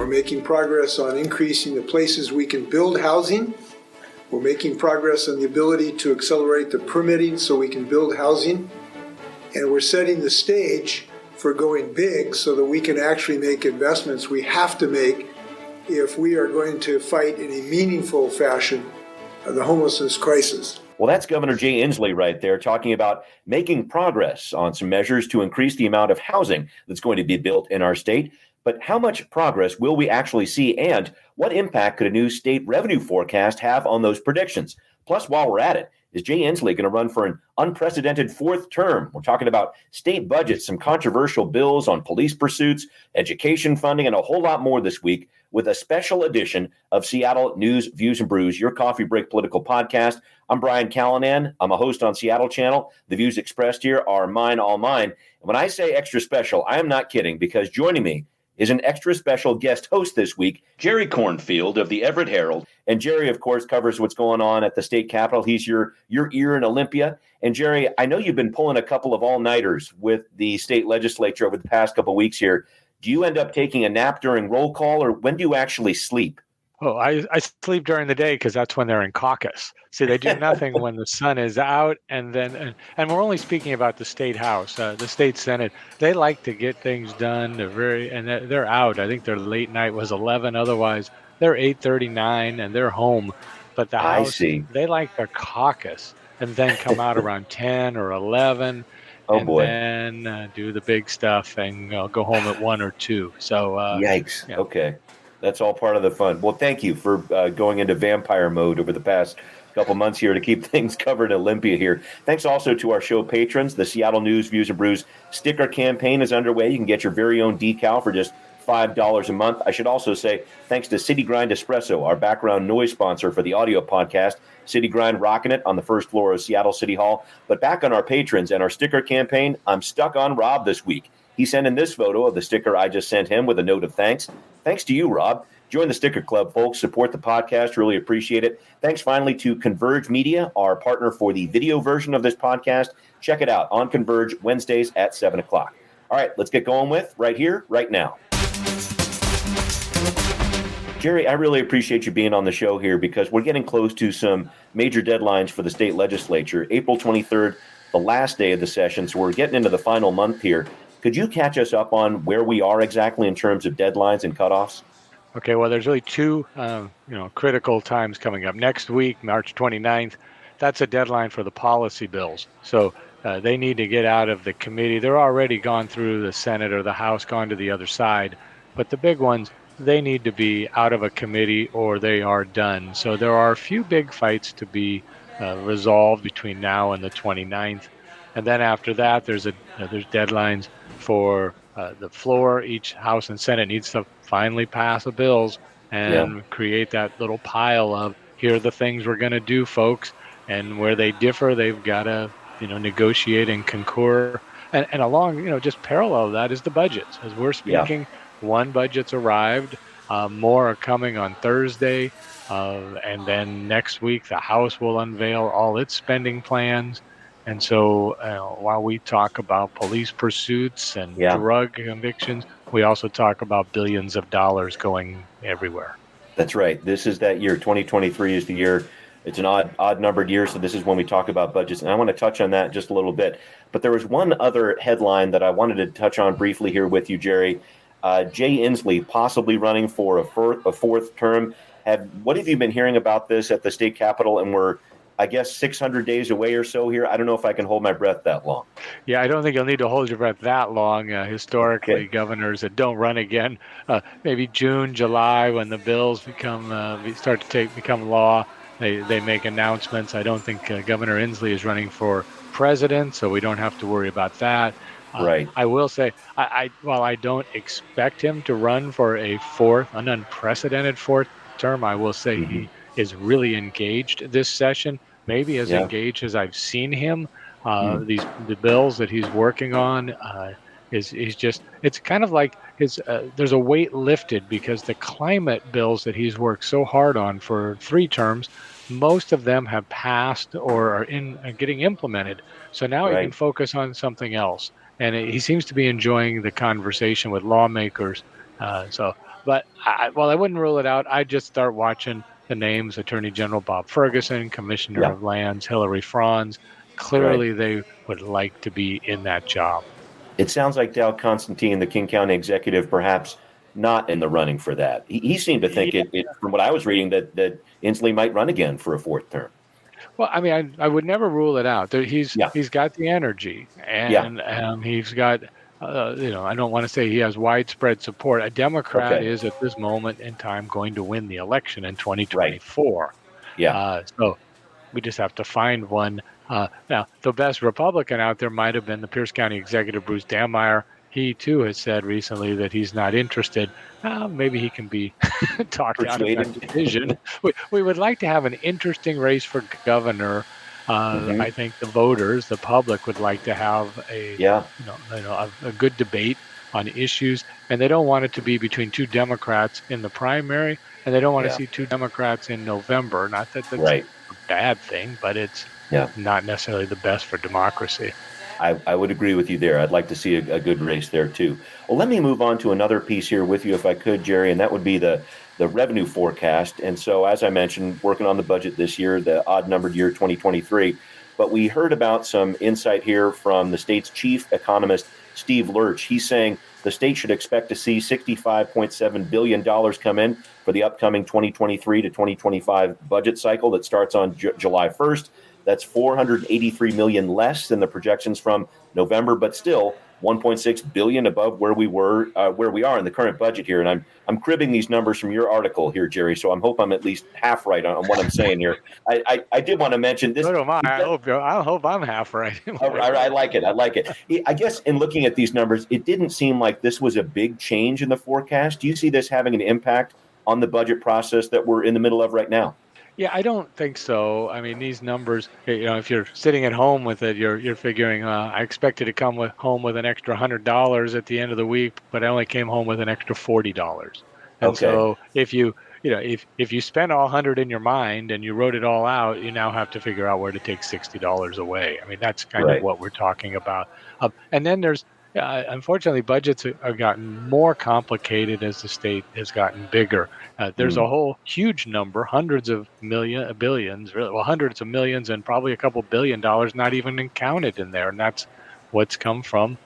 We're making progress on increasing the places we can build housing. We're making progress on the ability to accelerate the permitting so we can build housing. And we're setting the stage for going big so that we can actually make investments we have to make if we are going to fight in a meaningful fashion the homelessness crisis. Well, that's Governor Jay Inslee right there talking about making progress on some measures to increase the amount of housing that's going to be built in our state. But how much progress will we actually see, and what impact could a new state revenue forecast have on those predictions? Plus, while we're at it, is Jay Inslee going to run for an unprecedented fourth term? We're talking about state budgets, some controversial bills on police pursuits, education funding, and a whole lot more this week with a special edition of Seattle News, Views, and Brews, your coffee break political podcast. I'm Brian Callanan. I'm a host on Seattle Channel. The views expressed here are mine, all mine. And when I say extra special, I am not kidding, because joining me is an extra special guest host this week, Jerry Cornfield of the Everett Herald. And Jerry, of course, covers what's going on at the state capitol. He's your ear in Olympia. And Jerry, I know you've been pulling a couple of all-nighters with the state legislature over the past couple of weeks here. Do you end up taking a nap during roll call, or when do you actually sleep? Oh, I sleep during the day because that's when they're in caucus. See, they do nothing when the sun is out, and we're only speaking about the state house, the state senate. They like to get things done. They're out. I think their late night was 11. Otherwise, they're 8:39 and they're home. But the house, they like their caucus and then come out around 10 or 11. Oh boy! And then do the big stuff and go home at 1 or 2. So yikes! Yeah. Okay. That's all part of the fun. Well, thank you for going into vampire mode over the past couple months here to keep things covered in Olympia here. Thanks also to our show patrons. The Seattle News, Views, and Brews sticker campaign is underway. You can get your very own decal for just $5 a month. I should also say thanks to City Grind Espresso, our background noise sponsor for the audio podcast. City Grind rocking it on the first floor of Seattle City Hall. But back on our patrons and our sticker campaign, I'm stuck on Rob this week. He sent in this photo of the sticker I just sent him with a note of thanks. Thanks to you, Rob. Join the sticker club, folks. Support the podcast. Really appreciate it. Thanks finally to Converge Media, our partner for the video version of this podcast. Check it out on Converge Wednesdays at 7 o'clock. All right, let's get going with right here, right now. Jerry, I really appreciate you being on the show here because we're getting close to some major deadlines for the state legislature. April 23rd, the last day of the session, so we're getting into the final month here. Could you catch us up on where we are exactly in terms of deadlines and cutoffs? Okay, well, there's really two critical times coming up. Next week, March 29th, that's a deadline for the policy bills. So they need to get out of the committee. They're already gone through the Senate or the House, gone to the other side. But the big ones, they need to be out of a committee or they are done. So there are a few big fights to be resolved between now and the 29th. And then after that, there's deadlines for the floor. Each House and Senate needs to finally pass the bills and create that little pile of, here are the things we're going to do, folks. And where they differ, they've got to negotiate and concur. And along, just parallel that is the budgets. As we're speaking, one budget's arrived. More are coming on Thursday. And then next week, the House will unveil all its spending plans. And so while we talk about police pursuits and drug convictions, we also talk about billions of dollars going everywhere. That's right. This is that year. 2023 is the year. It's an odd numbered year, so this is when we talk about budgets. And I want to touch on that just a little bit. But there was one other headline that I wanted to touch on briefly here with you, Jerry. Jay Inslee possibly running for a fourth term. What have you been hearing about this at the state capitol? And we're, I guess, 600 days away or so here. I don't know if I can hold my breath that long. Yeah, I don't think you'll need to hold your breath that long. Historically, governors that don't run again, maybe June, July, when the bills become law, they make announcements. I don't think Governor Inslee is running for president, so we don't have to worry about that. Right. I will say, while I don't expect him to run for an unprecedented fourth term, I will say he is really engaged this session, maybe as engaged as I've seen him. The bills that he's working on it's kind of like there's a weight lifted because the climate bills that he's worked so hard on for 3 terms, most of them have passed or are getting implemented. So now he can focus on something else. And he seems to be enjoying the conversation with lawmakers. So But while I wouldn't rule it out, I'd just start watching the names: Attorney General Bob Ferguson, Commissioner Yeah, of Lands Hillary Franz. right. Clearly, they would like to be in that job. It sounds like Dow Constantine, the King County executive, perhaps not in the running for that. He seemed to think Yeah. from what I was reading, that Inslee might run again for a fourth term. Well, I mean, I would never rule it out. Yeah, He's got the energy, yeah. and he's got, I don't want to say he has widespread support. A Democrat Okay, is at this moment in time going to win the election in right. 2024. Yeah, So we just have to find one. Now, the best Republican out there might have been the Pierce County Executive, Bruce Dammeier. He, too, has said recently that he's not interested. Maybe he can be talked out of that persuaded. decision. We would like to have an interesting race for governor. Hmm. I think the voters, the public, would like to have Yeah, a good debate on issues, and they don't want it to be between two Democrats in the primary, and they don't want to yeah, see two Democrats in November. Not that that's right. a bad thing, but it's Yeah. not necessarily the best for democracy. I would agree with you there. I'd like to see a good race there too. Well, let me move on to another piece here with you, if I could, Jerry, and that would be the revenue forecast. And so, as I mentioned, working on the budget this year, the odd numbered year 2023. But we heard about some insight here from the state's chief economist, Steve Lurch. He's saying the state should expect to see $65.7 billion come in for the upcoming 2023 to 2025 budget cycle that starts on July 1st. That's 483 million less than the projections from November, but still 1.6 billion above where we are in the current budget here. And I'm cribbing these numbers from your article here, Jerry. So I hope I'm at least half right on what I'm saying here. I did want to mention this. So do I. I hope I'm half right. I like it. I like it. I guess in looking at these numbers, it didn't seem like this was a big change in the forecast. Do you see this having an impact on the budget process that we're in the middle of right now? Yeah, I don't think so. I mean, these numbers, if you're sitting at home with it, you're figuring, I expected to come home with an extra $100 at the end of the week, but I only came home with an extra $40. And Okay. so if if you spent all 100 in your mind and you wrote it all out, you now have to figure out where to take $60 away. I mean, that's kind of Right. what we're talking about. And then there's unfortunately, budgets have gotten more complicated as the state has gotten bigger. There's a Mm. whole huge number, hundreds of billions, really, well, hundreds of millions, and probably a couple $1 billion not even counted in there. And that's what's come from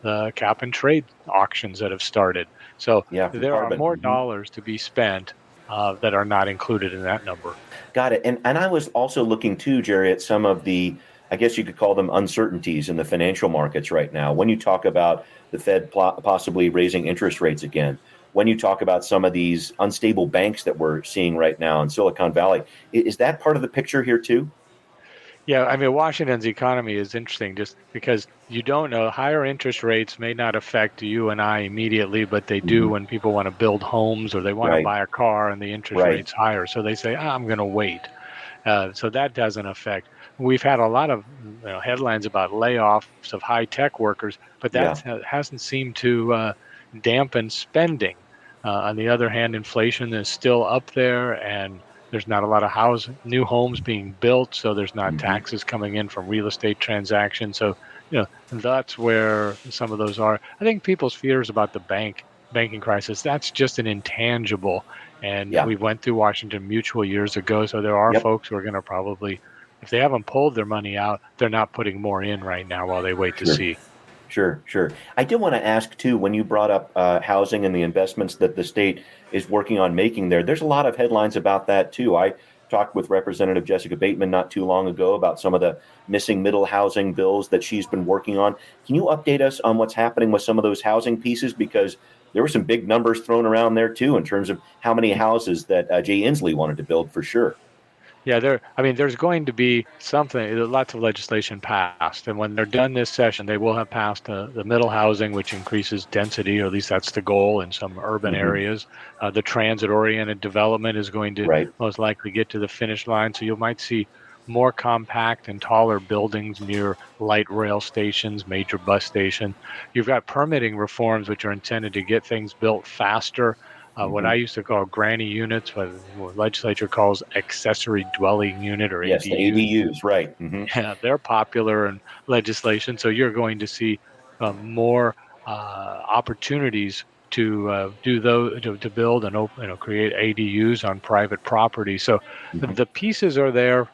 the cap and trade auctions that have started. So Yeah, for there are carbon. more Mhm. dollars to be spent that are not included in that number. Got it. And I was also looking too, Jerry, at some of the, I guess you could call them uncertainties in the financial markets right now. When you talk about the Fed possibly raising interest rates again, when you talk about some of these unstable banks that we're seeing right now in Silicon Valley, is that part of the picture here too? Yeah, I mean, Washington's economy is interesting just because you don't know. Higher interest rates may not affect you and I immediately, but they do Hmm. when people want to build homes or they want to Right. buy a car and the interest Right. rate's higher. So they say, I'm going to wait. So that doesn't affect. We've had a lot of headlines about layoffs of high tech workers, but Yeah. that hasn't seemed to dampen spending. On the other hand, inflation is still up there, and there's not a lot of new homes being built, so there's not Hmm. taxes coming in from real estate transactions. So, that's where some of those are. I think people's fears about the banking crisis, that's just an intangible. And Yeah. we went through Washington Mutual years ago, so there are Yep. folks who are going to probably, if they haven't pulled their money out, they're not putting more in right now while they wait to Sure. see. Sure, sure. I did want to ask too, when you brought up housing and the investments that the state is working on making there, there's a lot of headlines about that too. I talked with Representative Jessica Bateman not too long ago about some of the missing middle housing bills that she's been working on. Can you update us on what's happening with some of those housing pieces? Because there were some big numbers thrown around there too in terms of how many houses that Jay Inslee wanted to build for sure. Yeah, there's going to be lots of legislation passed. And when they're done this session, they will have passed the middle housing, which increases density, or at least that's the goal in some urban Hmm. areas. The transit-oriented development is going to Right. most likely get to the finish line. So you might see more compact and taller buildings near light rail stations, major bus stations. You've got permitting reforms, which are intended to get things built faster. What Hmm. I used to call granny units, what the legislature calls accessory dwelling unit or Yes, the ADUs. ADUs. Right. Hmm. Yeah, they're popular in legislation. So you're going to see more opportunities to build and create ADUs on private property. So the pieces are there.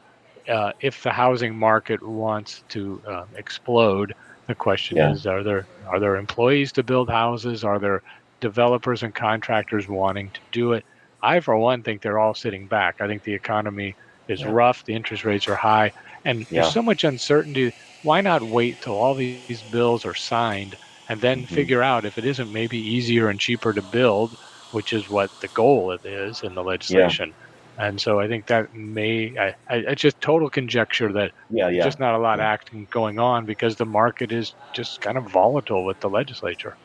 If the housing market wants to explode, the question is: are there employees to build houses? Are there developers and contractors wanting to do it? I, for one, think they're all sitting back. I think the economy is rough. The interest rates are high, and there's so much uncertainty. Why not wait till all these bills are signed and then figure out if it isn't maybe easier and cheaper to build, which is what the goal is in the legislation. And so I think that it's just total conjecture that there's just not a lot of acting going on because the market is just kind of volatile with the legislature.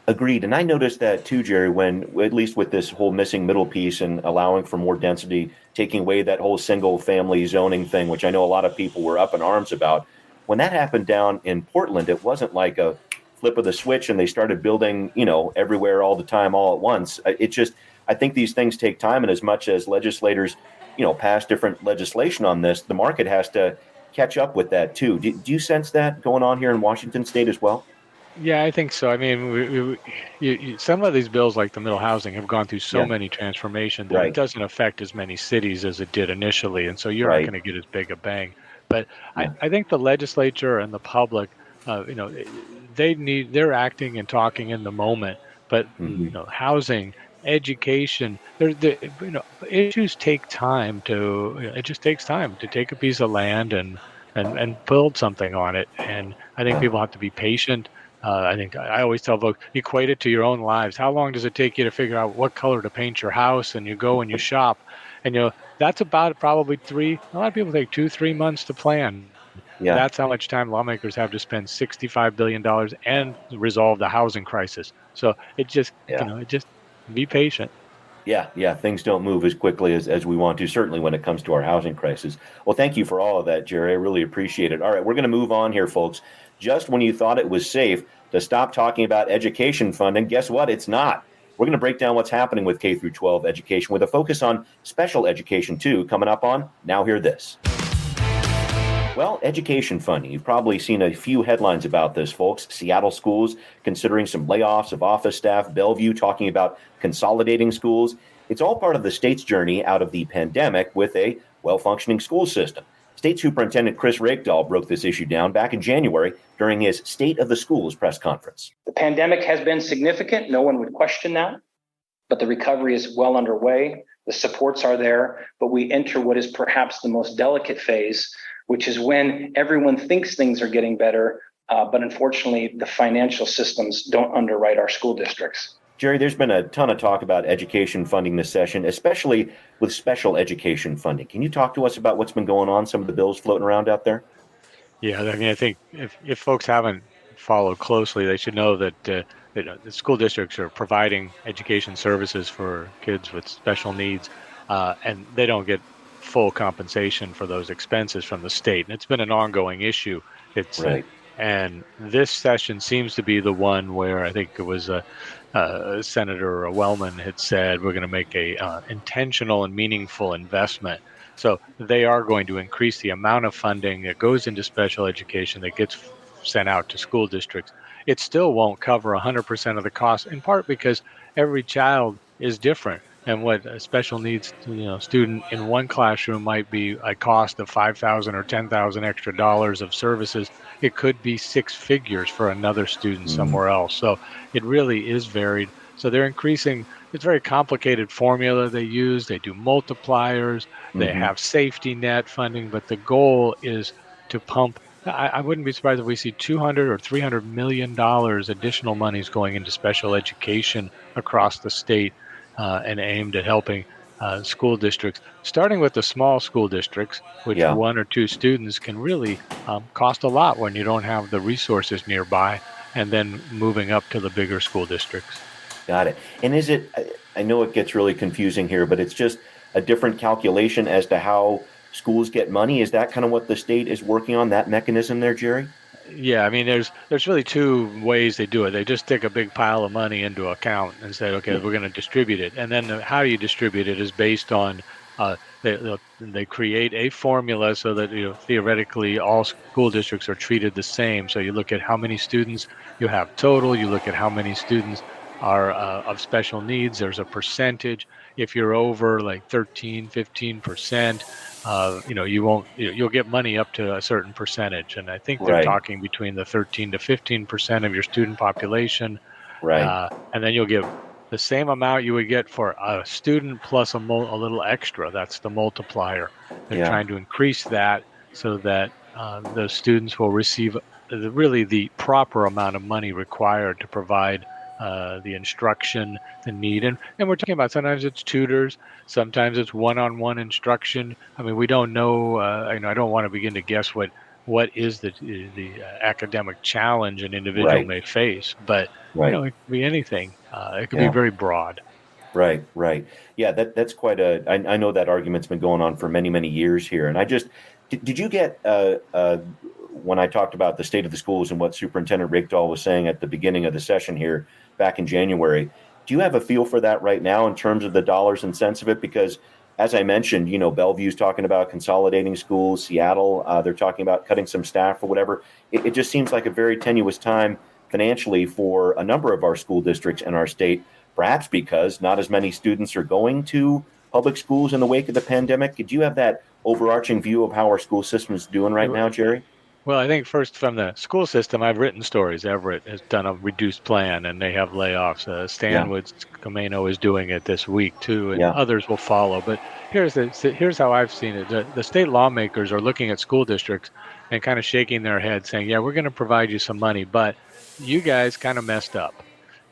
Agreed. And I noticed that too, Jerry, when, at least with this whole missing middle piece and allowing for more density, taking away that whole single family zoning thing, which I know a lot of people were up in arms about. When that happened down in Portland, it wasn't like a flip of the switch and they started building, everywhere all the time, all at once. I think these things take time. And as much as legislators, pass different legislation on this, the market has to catch up with that too. Do you sense that going on here in Washington State as well? Yeah, I think so. I mean, some of these bills, like the middle housing, have gone through so many transformations that it doesn't affect as many cities as it did initially, and so you're not going to get as big a bang. But I think the legislature and the public, they're acting and talking in the moment. But housing, education, issues take time it just takes time to take a piece of land and build something on it. And I think people have to be patient. I think I always tell folks, equate it to your own lives. How long does it take you to figure out what color to paint your house? And you go and you shop, and that's about probably a lot of people take 2-3 months to plan. Yeah. That's how much time lawmakers have to spend $65 billion and resolve the housing crisis. So it just, just be patient. Yeah. Things don't move as quickly as we want to, certainly when it comes to our housing crisis. Well, thank you for all of that, Jerry. I really appreciate it. All right, we're going to move on here, folks. Just when you thought it was safe to stop talking about education funding, guess what? It's not. We're going to break down what's happening with K through 12 education with a focus on special education too, coming up on Now Hear This. Well, education funding. You've probably seen a few headlines about this, folks. Seattle schools considering some layoffs of office staff. Bellevue talking about consolidating schools. It's all part of the state's journey out of the pandemic with a well-functioning school system. State Superintendent Chris Rakedahl broke this issue down back in January during his State of the Schools press conference. The pandemic has been significant. No one would question that. But the recovery is well underway. The supports are there. But we enter what is perhaps the most delicate phase, which is when everyone thinks things are getting better, but unfortunately, the financial systems don't underwrite our school districts. Jerry, there's been a ton of talk about education funding this session, especially with special education funding. Can you talk to us about what's been going on, some of the bills floating around out there? Yeah, I mean, I think if folks haven't followed closely, they should know that the school districts are providing education services for kids with special needs, and they don't get full compensation for those expenses from the state. And it's been an ongoing issue. It's right. And this session seems to be the one where I think it was Senator Wellman had said we're going to make a intentional and meaningful investment. So they are going to increase the amount of funding that goes into special education that gets sent out to school districts. It still won't cover 100% of the cost, in part because every child is different. And what a special needs student in one classroom might be a cost of $5,000 or $10,000 extra dollars of services, it could be six figures for another student somewhere else. So it really is varied. So they're increasing. It's a very complicated formula they use. They do multipliers. They have safety net funding, but the goal is to pump. I wouldn't be surprised if we see $200 or $300 million additional monies going into special education across the state. And aimed at helping school districts, starting with the small school districts, which one or two students can really cost a lot when you don't have the resources nearby, and then moving up to the bigger school districts. Got it. And is it, I know it gets really confusing here, but it's just a different calculation as to how schools get money. Is that kind of what the state is working on, that mechanism there, Jerry? Yeah, I mean, there's really two ways they do it. They just stick a big pile of money into an account and say, okay, we're going to distribute it. And then how you distribute it is based on they create a formula so that theoretically all school districts are treated the same. So you look at how many students you have total, you look at how many students are of special needs. There's a percentage. If you're over like 13, 15%, you'll get money up to a certain percentage. And I think they're Right. talking between the 13 to 15% of your student population. Right. And then you'll get the same amount you would get for a student plus a little extra. That's the multiplier. They're Yeah. trying to increase that so that the students will receive really the proper amount of money required to provide the instruction, the need. And we're talking about sometimes it's tutors, sometimes it's one-on-one instruction. I mean, we don't know, I don't want to begin to guess what is the academic challenge an individual Right. may face, but Right. it could be anything. It could be Yeah. very broad. Right, right. Yeah, that's quite I know that argument's been going on for many, many years here. And did you get, when I talked about the state of the schools and what Superintendent Rickdahl was saying at the beginning of the session here back in January, do you have a feel for that right now in terms of the dollars and cents of it? Because as I mentioned, Bellevue's talking about consolidating schools, Seattle, they're talking about cutting some staff or whatever. It just seems like a very tenuous time financially for a number of our school districts in our state. Perhaps because not as many students are going to public schools in the wake of the pandemic. Did you have that overarching view of how our school system is doing right now, Jerry? Well, I think first from the school system, I've written stories. Everett has done a reduced plan, and they have layoffs. Stanwood's Camino is doing it this week too, and others will follow. But here's how I've seen it. The state lawmakers are looking at school districts and kind of shaking their head, saying, "Yeah, we're going to provide you some money, but you guys kind of messed up.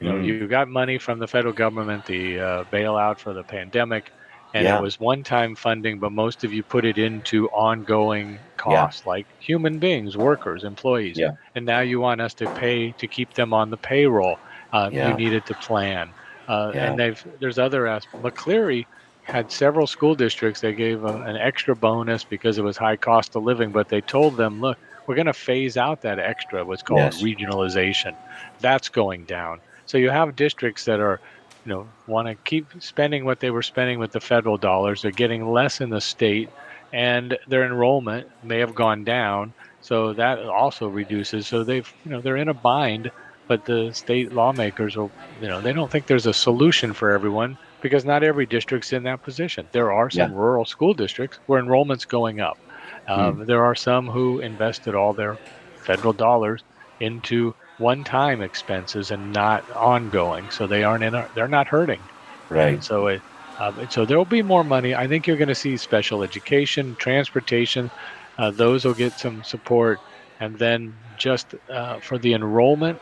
You got money from the federal government, the bailout for the pandemic, and it was one-time funding, but most of you put it into ongoing costs, like human beings, workers, employees. Yeah. And now you want us to pay to keep them on the payroll. You needed to plan. And there's other aspects. McCleary had several school districts. They gave an extra bonus because it was high cost of living, but they told them, look, we're going to phase out that extra, what's called regionalization. That's going down. So you have districts that are, want to keep spending what they were spending with the federal dollars. They're getting less in the state, and their enrollment may have gone down. So that also reduces. So they're in a bind, but the state lawmakers will, they don't think there's a solution for everyone because not every district's in that position. There are some rural school districts where enrollment's going up. There are some who invested all their federal dollars into one-time expenses and not ongoing, so they're not hurting. Right. And so so there will be more money. I think you're going to see special education, transportation, those will get some support, and then just for the enrollment,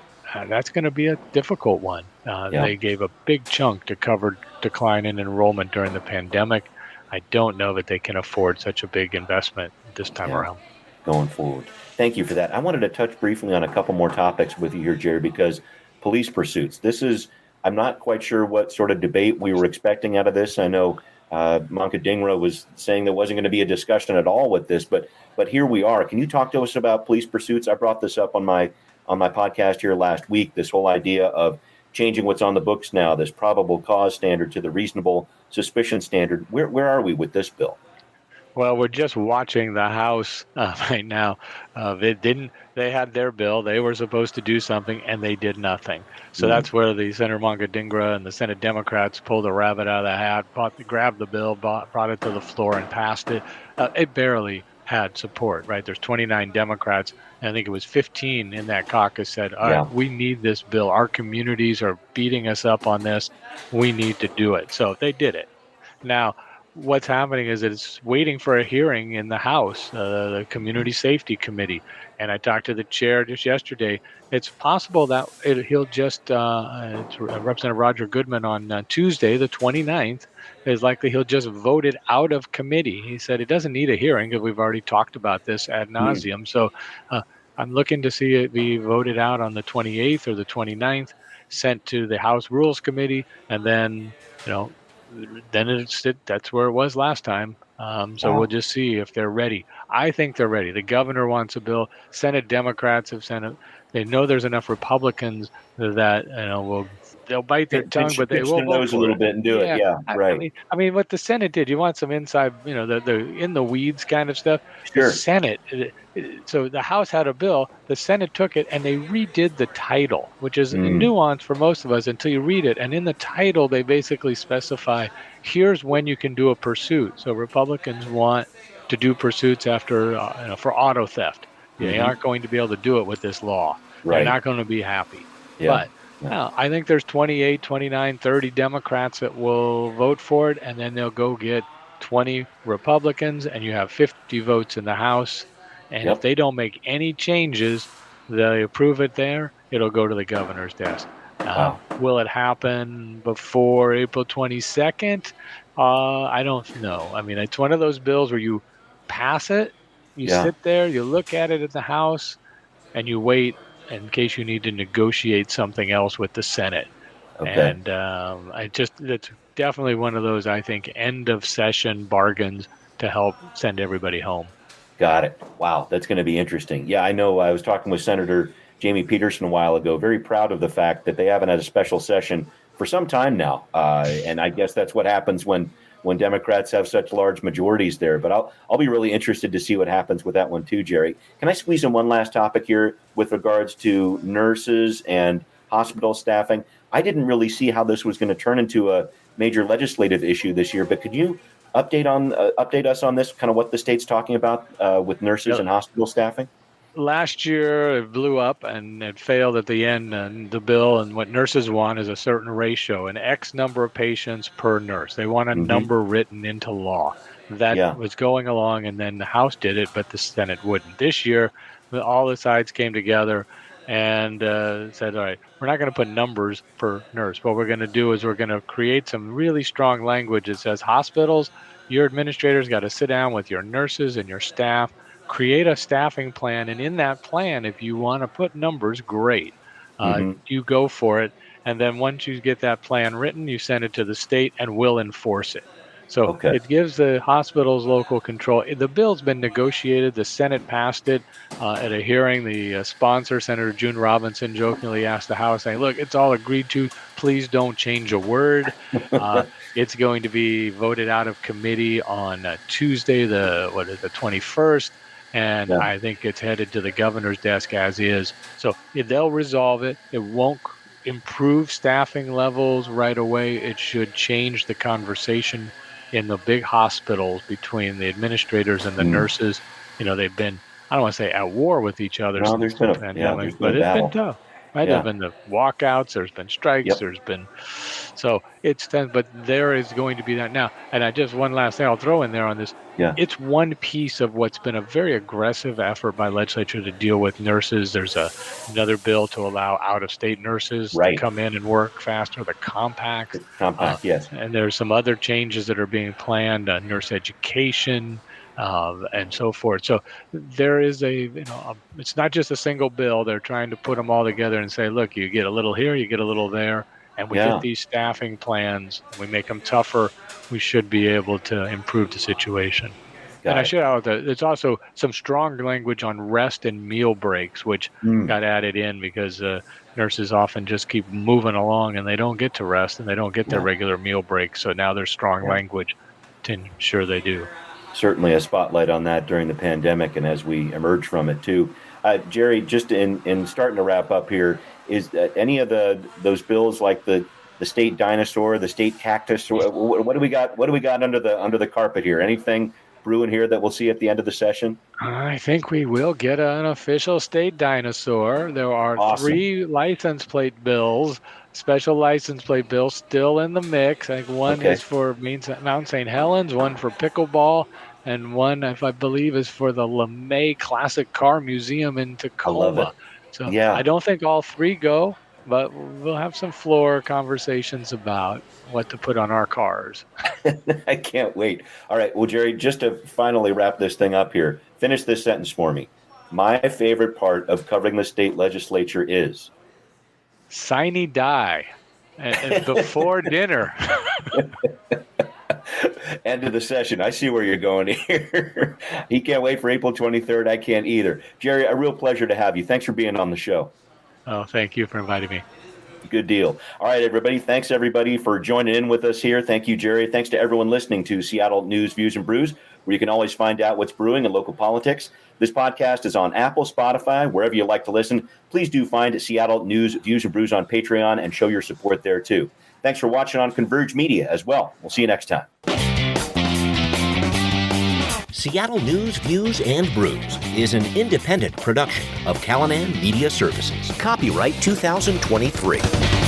that's going to be a difficult one. They gave a big chunk to cover decline in enrollment during the pandemic. I don't know that they can afford such a big investment this time around. Going forward. Thank you for that. I wanted to touch briefly on a couple more topics with you here, Jerry, because police pursuits. I'm not quite sure what sort of debate we were expecting out of this. I know Manka Dhingra was saying there wasn't going to be a discussion at all with this, but here we are. Can you talk to us about police pursuits? I brought this up on my podcast here last week, this whole idea of changing what's on the books now, this probable cause standard to the reasonable suspicion standard. Where are we with this bill? Well, we're just watching the House right now. They had their bill. They were supposed to do something, and they did nothing. So that's where the Senator Manka Dhingra and the Senate Democrats pulled a rabbit out of the hat, grabbed the bill, brought it to the floor, and passed it. It barely had support, right? There's 29 Democrats, and I think it was 15 in that caucus said, all right, we need this bill. Our communities are beating us up on this. We need to do it. So they did it. Now, what's happening is it's waiting for a hearing in the House, the Community Safety Committee. And I talked to the chair just yesterday. It's possible that he'll just, Representative Roger Goodman on Tuesday, the 29th, is likely he'll just vote it out of committee. He said it doesn't need a hearing because we've already talked about this ad nauseum. So I'm looking to see it be voted out on the 28th or the 29th, sent to the House Rules Committee, and then, then that's where it was last time. We'll just see if they're ready. I think they're ready. The governor wants a bill. Senate Democrats have sent it. They know there's enough Republicans that they'll bite their tongue, but they pinch will their vote nose a for little it. bit and do it. Yeah, Yeah, I right. mean, what the Senate did. You want some inside, the in the weeds kind of stuff. The Sure. Senate. So the House had a bill. The Senate took it and they redid the title, which is a Mm, nuance for most of us until you read it. And in the title, they basically specify here's when you can do a pursuit. So Republicans want to do pursuits after for auto theft. They hmm. aren't going to be able to do it with this law. They're Right. not going to be happy. Yeah. But Yeah. I think there's 28, 29, 30 Democrats that will vote for it, and then they'll go get 20 Republicans, and you have 50 votes in the House. And if Yep. they don't make any changes, they approve it there, it'll go to the governor's desk. Wow. Will it happen before April 22nd? I don't know. I mean, it's one of those bills where you pass it, you Yeah. sit there, you look at it in the House, and you wait in case you need to negotiate something else with the Senate. Okay. And it's definitely one of those, I think, end of session bargains to help send everybody home. Got it. Wow, that's going to be interesting. Yeah, I know. I was talking with Senator Jamie Peterson a while ago. Very proud of the fact that they haven't had a special session for some time now, and I guess that's what happens when Democrats have such large majorities there. But I'll be really interested to see what happens with that one too, Jerry. Can I squeeze in one last topic here with regards to nurses and hospital staffing? I didn't really see how this was going to turn into a major legislative issue this year, but could you update us on this, kind of what the state's talking about with nurses and hospital staffing? Last year it blew up and it failed at the end, and the bill and what nurses want is a certain ratio, an X number of patients per nurse. They want a Mm-hmm. number written into law. That Yeah. was going along, and then the House did it, but the Senate wouldn't. This year, all the sides came together and said, all right, we're not going to put numbers per nurse. What we're going to do is we're going to create some really strong language that says hospitals, your administrators got to sit down with your nurses and your staff, create a staffing plan, and in that plan, if you want to put numbers, great, Mm-hmm. you go for it. And then once you get that plan written, you send it to the state and we'll enforce it. So Okay. it gives the hospitals local control. The bill's been negotiated. The Senate passed it at a hearing. The sponsor, Senator June Robinson, jokingly asked the House, saying, look, it's all agreed to. Please don't change a word. It's going to be voted out of committee on Tuesday, the 21st. And Yeah. I think it's headed to the governor's desk as is. So they'll resolve it. It won't improve staffing levels right away. It should change the conversation in the big hospitals between the administrators and the nurses. They've been, I don't want to say at war with each other No, since there's the been a pandemic, battle. but it's been tough. Right? Yeah. There's been the walkouts, there's been strikes, Yep. there's been, so it's tense, but there is going to be that now. And one last thing I'll throw in there on this. Yeah. It's one piece of what's been a very aggressive effort by legislature to deal with nurses. There's another bill to allow out-of-state nurses Right. to come in and work faster, the compact. Compact. Yes. And there's some other changes that are being planned, nurse education, and so forth. So there is it's not just a single bill. They're trying to put them all together and say, look, you get a little here, you get a little there, and we Yeah. get these staffing plans, we make them tougher, we should be able to improve the situation. Got And I it. should add that there's also some strong language on rest and meal breaks, which got added in because nurses often just keep moving along and they don't get to rest and they don't get their Yeah. regular meal breaks. So now there's strong Yeah. language to ensure they do. Certainly a spotlight on that during the pandemic and as we emerge from it too. Jerry, just in starting to wrap up here, is any of those bills like the state dinosaur, the state cactus? What do we got? What do we got under the carpet here? Anything brewing here that we'll see at the end of the session? I think we will get an official state dinosaur. There are Awesome. 3 license plate bills, special license plate bills still in the mix. I think one Okay. is for Mount St. Helens, one for pickleball, and one, if I believe, is for the LeMay Classic Car Museum in Tacoma. I love it. So Yeah. I don't think all 3 go, but we'll have some floor conversations about what to put on our cars. I can't wait. All right. Well, Jerry, just to finally wrap this thing up here, finish this sentence for me. My favorite part of covering the state legislature is Sine die and before dinner. end of the session. I see where you're going here. He can't wait for April 23rd. I can't either. Jerry, a real pleasure to have you. Thanks for being on the show. Oh, thank you for inviting me. Good deal. All right, everybody. Thanks, everybody, for joining in with us here. Thank you, Jerry. Thanks to everyone listening to Seattle News, Views, and Brews, where you can always find out what's brewing in local politics. This podcast is on Apple, Spotify, wherever you like to listen. Please do find Seattle News, Views, and Brews on Patreon and show your support there, too. Thanks for watching on Converge Media as well. We'll see you next time. Seattle News, Views, and Brews is an independent production of Callanan Media Services. Copyright 2023.